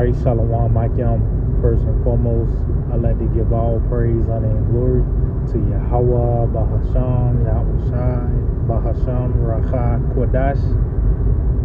Alright, Shalom, Makim. First and foremost, I'd like to give all praise, honor, and glory to Yahweh, Bahasham, Yahushai, Bahasham, Racha, Kodash.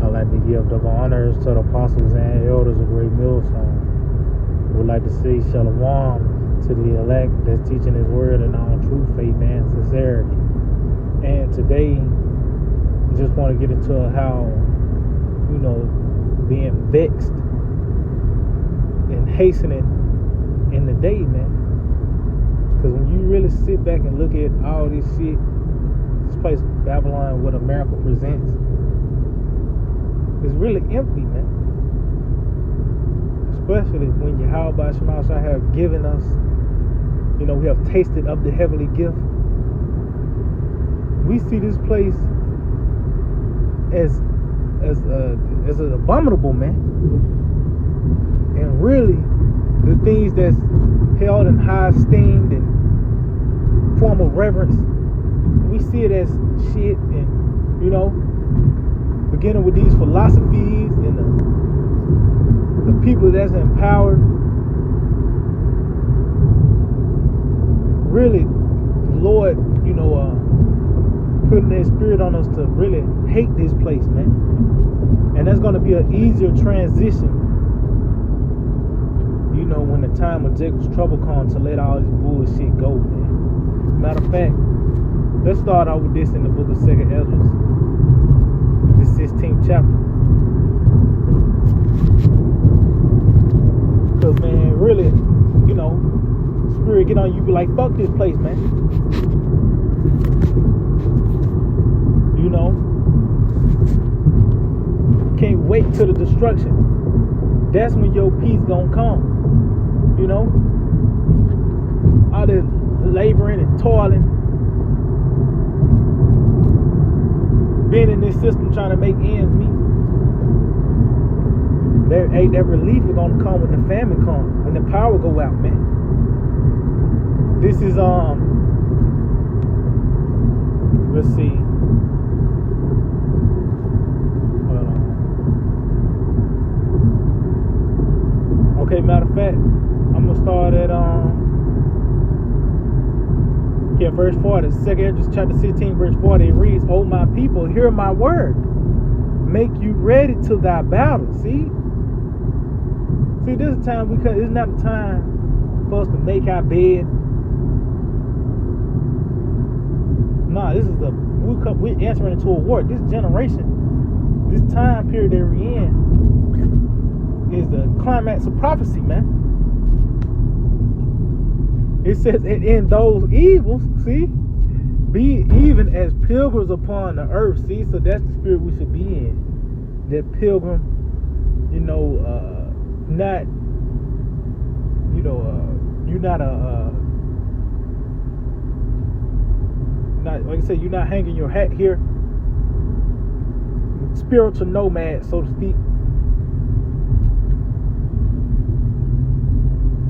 I'd like to give double honors to the apostles and elders of Great Millstone. We'd like to say Shalom to the elect that's teaching His word in all truth, faith, and sincerity. And today, just want to get into how, being vexed and hastening in the day, man. Because when you really sit back and look at all this shit, this place, Babylon, what America presents, is really empty, man. Especially when Yahweh Shemashah have given us, we have tasted of the heavenly gift. We see this place as an abominable, man. And really, the things that's held in high esteem and form of reverence, we see it as shit. And beginning with these philosophies and the people that's empowered, really, the Lord, putting His spirit on us to really hate this place, man. And that's going to be an easier transition, when the time of Jacob's trouble comes, to let all this bullshit go, man. Matter of fact, let's start out with this in the book of 2nd Ezra, the 16th chapter. Because, man, really, spirit get on you, be like, fuck this place, man. Can't wait till the destruction. That's when your peace gonna come. All this laboring and toiling, being in this system trying to make ends meet. That relief is gonna come when the famine comes, when the power go out, man. This is let's see. Okay, matter of fact, I'm gonna start at verse 40. 2nd Ezra chapter 16, verse 40. It reads, "O my people, hear my word. Make you ready to thy battle." See, this is time it's not the time for us to make our bed. Nah, this is we're entering into a war. This generation, this time period that we're in, is the climax of prophecy, man. It says, in those evils, see, be even as pilgrims upon the earth. See, so that's the spirit we should be in. That pilgrim, not, you're not not, like I said, you're not hanging your hat here. Spiritual nomad, so to speak.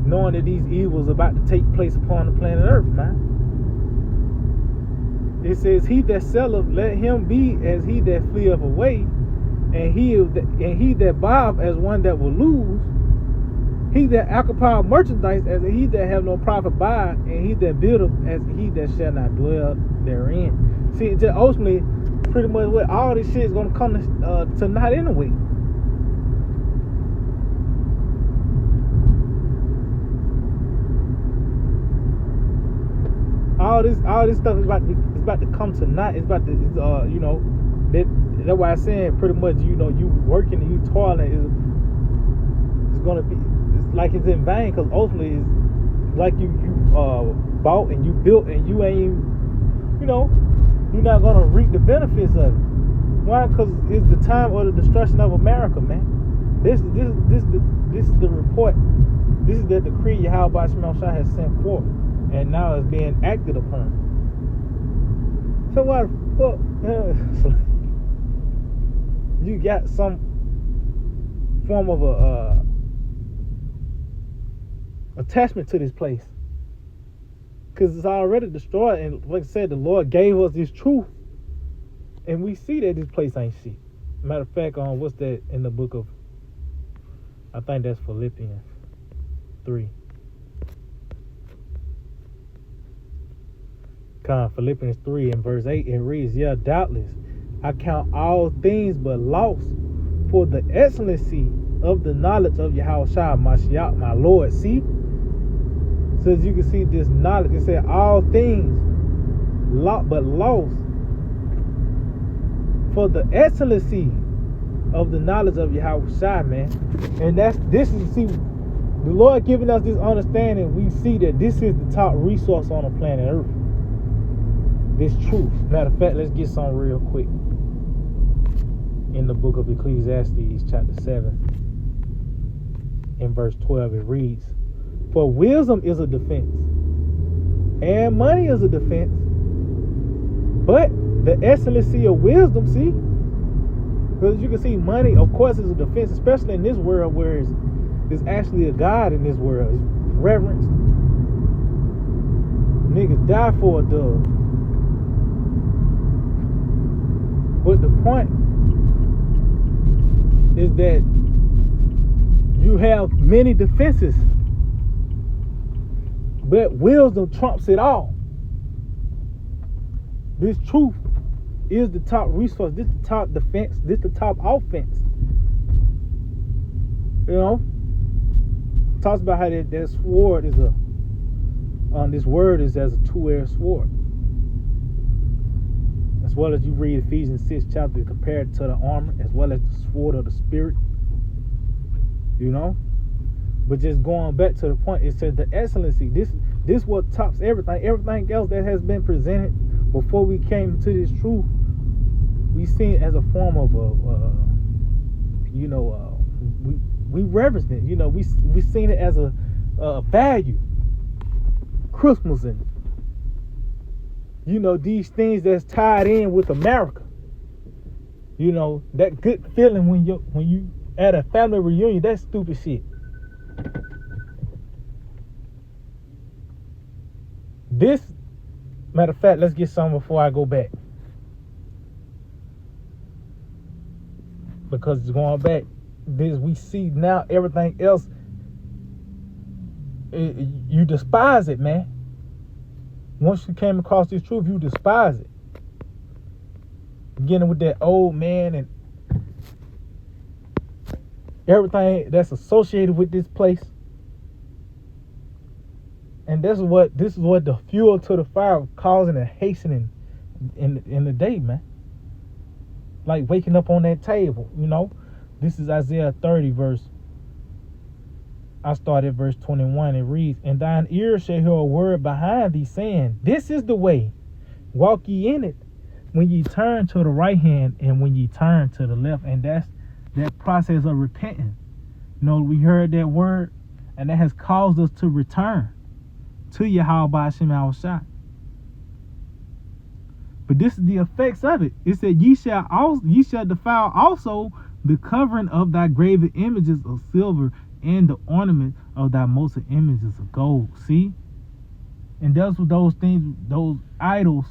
Knowing that these evils are about to take place upon the planet Earth, man. It says, "He that selleth, let him be as he that fleeth away, and he that buyeth as one that will lose. He that occupieth merchandise as he that have no profit buy, and he that buildeth as he that shall not dwell therein." See, just ultimately, pretty much what all this shit is going to come to naught anyway. All this stuff is about to come to naught. It's about to, that's why I'm saying pretty much, you working and you toiling is gonna be, it's like it's in vain, because ultimately it's like you bought and you built and you ain't, you're not gonna reap the benefits of it. Why? Because it's the time of the destruction of America, man. This is the report. This is the decree Yahweh Shemashah has sent forth. And now it's being acted upon. So why the fuck? You got some form of a attachment to this place, because it's already destroyed. And like I said, the Lord gave us His truth, and we see that this place ain't shit. Matter of fact, what's that in the book of I think that's Philippians 3. Philippians 3 and verse 8, it reads, yeah, doubtless, I count all things but loss for the excellency of the knowledge of Yahushua Mashiach, my Lord. See? So as you can see this knowledge, it said all things but loss for the excellency of the knowledge of Yahushua, man. And see, the Lord giving us this understanding. We see that this is the top resource on the planet Earth. This truth. Matter of fact, let's get some real quick. In the book of Ecclesiastes, chapter 7, in verse 12, it reads, for wisdom is a defense, and money is a defense. But the excellency of wisdom, see, because you can see money, of course, is a defense, especially in this world where it's actually a God in this world. It's reverence. Niggas die for a dove. But the point is that you have many defenses, but wisdom trumps it all. This truth is the top resource. This is the top defense. This is the top offense. You know, talks about how that sword is this word is as a two-edged sword. As well as you read Ephesians 6 chapter compared to the armor, as well as the sword of the spirit. You know? But just going back to the point, it says the excellency. This what tops everything. Everything else that has been presented before we came to this truth, we see it as a form of we reverence it. You know, we seen it as a value. Christmas and these things that's tied in with America. You know, that good feeling when you at a family reunion, that stupid shit. This, matter of fact, let's get some before I go back. Because going back, this we see now everything else, you despise it, man. Once you came across this truth, you despise it. Beginning with that old man and everything that's associated with this place. And this is what the fuel to the fire, causing and hastening in the day, man. Like waking up on that table, you know. This is Isaiah 30 verse. I started verse 21. It reads, and thine ears shall hear a word behind thee, saying, this is the way, walk ye in it, when ye turn to the right hand and when ye turn to the left. And that's that process of repenting. You know, we heard that word, and that has caused us to return to Yahweh Hashem Yahushua. But this is the effects of it. It said, ye shall defile also the covering of thy graven images of silver, and the ornament of thy molten images of gold. See? And those things, those idols,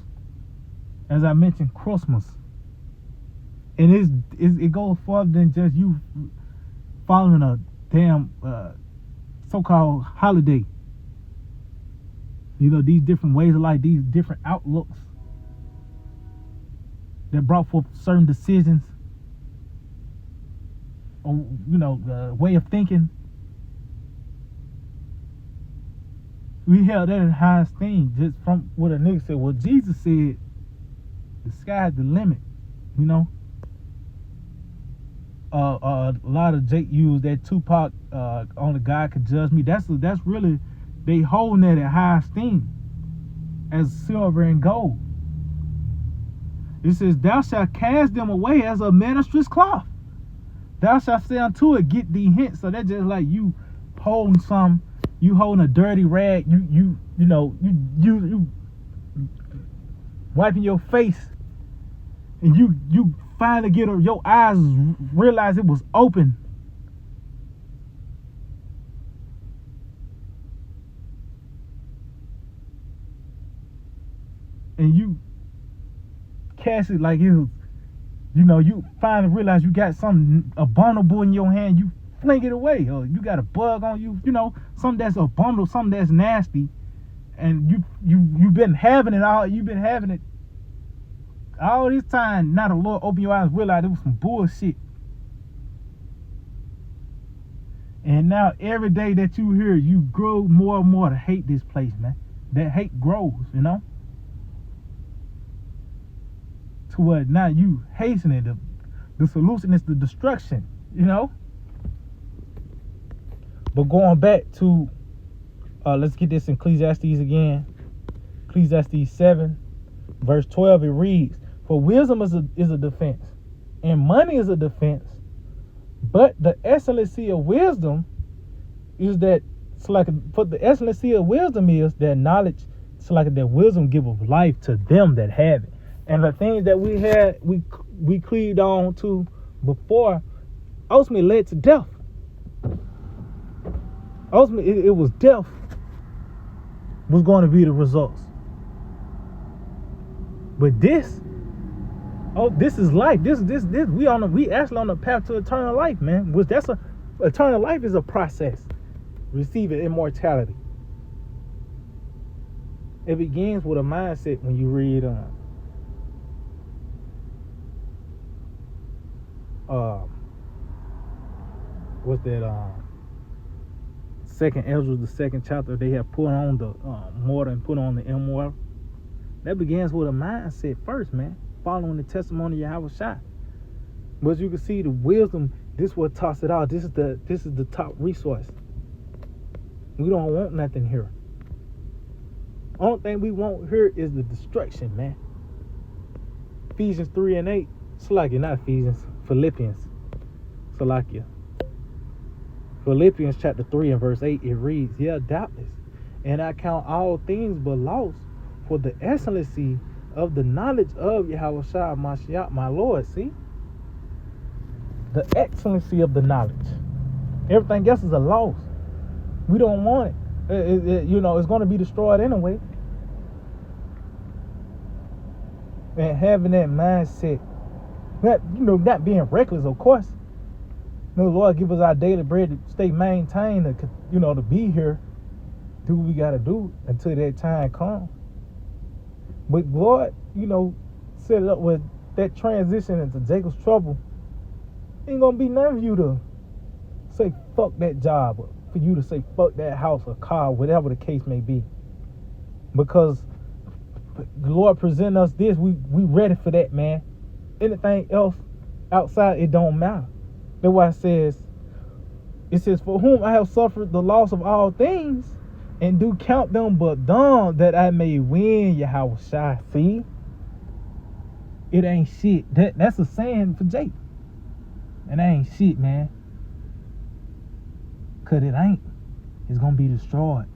as I mentioned, Christmas. And it goes further than just you following a damn so-called holiday. You know, these different ways of life, these different outlooks that brought forth certain decisions, or, you know, the way of thinking. We held that in high esteem just from what a nigga said. Well, Jesus said the sky's the limit, you know. A lot of Jake used that Tupac, only God could judge me. That's really, they holding that at high esteem as silver and gold. It says, thou shalt cast them away as a ministress cloth. Thou shalt say unto it, get thee hence. So that's just like you holding a dirty rag, you wiping your face, and you finally get your eyes realize it was open. And you cast it like it was, you finally realize you got something abominable in your hand. You fling it away. Or you got a bug on you, something that's a bundle, something that's nasty, and you've been having it all this time. Now the Lord open your eyes and realize it was some bullshit. And now every day that you hear, you grow more and more to hate this place, man. That hate grows, to what now you hasten it. The solution is the destruction, But going back to, let's get this in Ecclesiastes again. Ecclesiastes 7, verse 12, it reads, "For wisdom is a defense, and money is a defense. But the excellency of wisdom is that the excellency of wisdom is that knowledge. It's like that wisdom giveth life to them that have it." And the things that we cleaved on to before ultimately led to death. Ultimately, it was death was going to be the results. But this is life. This we actually on the path to eternal life, man. Which eternal life is a process. Receiving immortality. It begins with a mindset when you read what's that second Ezra, the second chapter. They have put on the mortar and put on the immortal. That begins with a mindset first, man. Following the testimony of Yahweh Shai. But you can see the wisdom. This is what toss it out. This is the top resource. We don't want nothing here. Only thing we want here is the destruction, man. Ephesians 3:8. Salakia, not Ephesians. Philippians. Salakia. Philippians chapter 3 and verse 8. It reads, "Yeah, doubtless, and I count all things but loss for the excellency of the knowledge of Yahweh Shai Mashiach, my Lord." See? The excellency of the knowledge. Everything else is a loss. We don't want it. It's going to be destroyed anyway. And having that mindset, not being reckless, of course. Lord, give us our daily bread to stay maintained, to be here, do what we got to do until that time comes. But Lord, set it up with that transition into Jacob's trouble. Ain't gonna be none of you to say fuck that job, or for you to say fuck that house or car, whatever the case may be. Because the Lord present us this, we ready for that, man. Anything else outside, it don't matter. That's why it says, "For whom I have suffered the loss of all things, and do count them but dung, that I may win Yahweh Shai." See? It ain't shit. That's a saying for Jake. And that ain't shit, man. Cause it ain't. It's gonna be destroyed.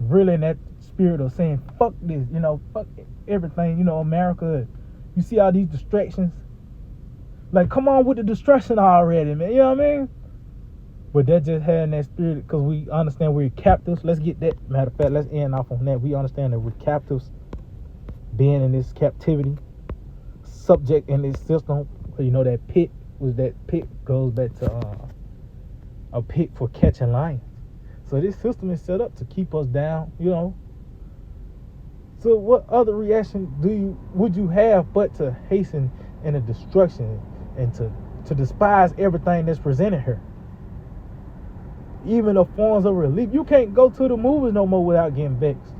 Really in that spirit of saying, fuck this, fuck everything, America. You see all these distractions? Like, come on with the destruction already, man. You know what I mean? But that just having that spirit, because we understand we're captives. Let's get that. Matter of fact, let's end off on that. We understand that we're captives, being in this captivity, subject in this system. That pit goes back to a pit for catching lions. So this system is set up to keep us down, So what other reaction would you have but to hasten in the destruction and to despise everything that's presented here? Even the forms of relief. You can't go to the movies no more without getting vexed.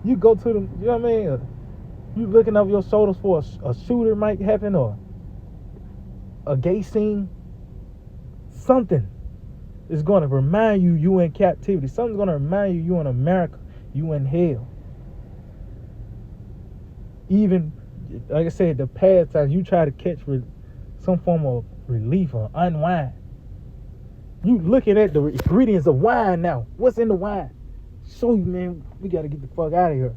You go to them, you know what I mean? You looking over your shoulders for a shooter might happen, or a gay scene. Something is going to remind you in captivity. Something's going to remind you in America, you in hell. Even, like I said, the past times you try to catch some form of relief or unwind. You looking at the ingredients of wine now. What's in the wine? Show you, man, we got to get the fuck out of here.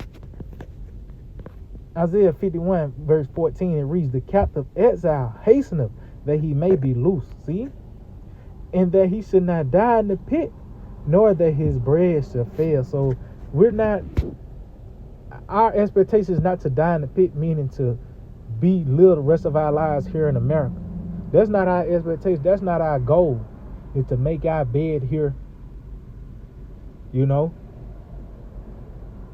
Isaiah 51 verse 14, it reads, "The captive exile hasteneth, that he may be loose." See? "And that he should not die in the pit, nor that his bread shall fail." So our expectation is not to die in the pit, meaning to live the rest of our lives here in America. That's not our expectation. That's not our goal. Is to make our bed here. You know.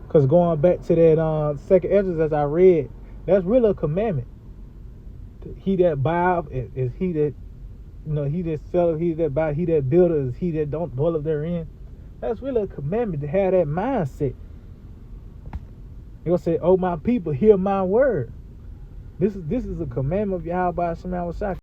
Because going back to that second Exodus I read, that's really a commandment. He that buy is he that, he that selleth, he that buy, he that buildeth is he that don't dwell therein. That's really a commandment to have that mindset. He'll say, "Oh my people, hear my word." This is a commandment of Yahweh Shema Shah.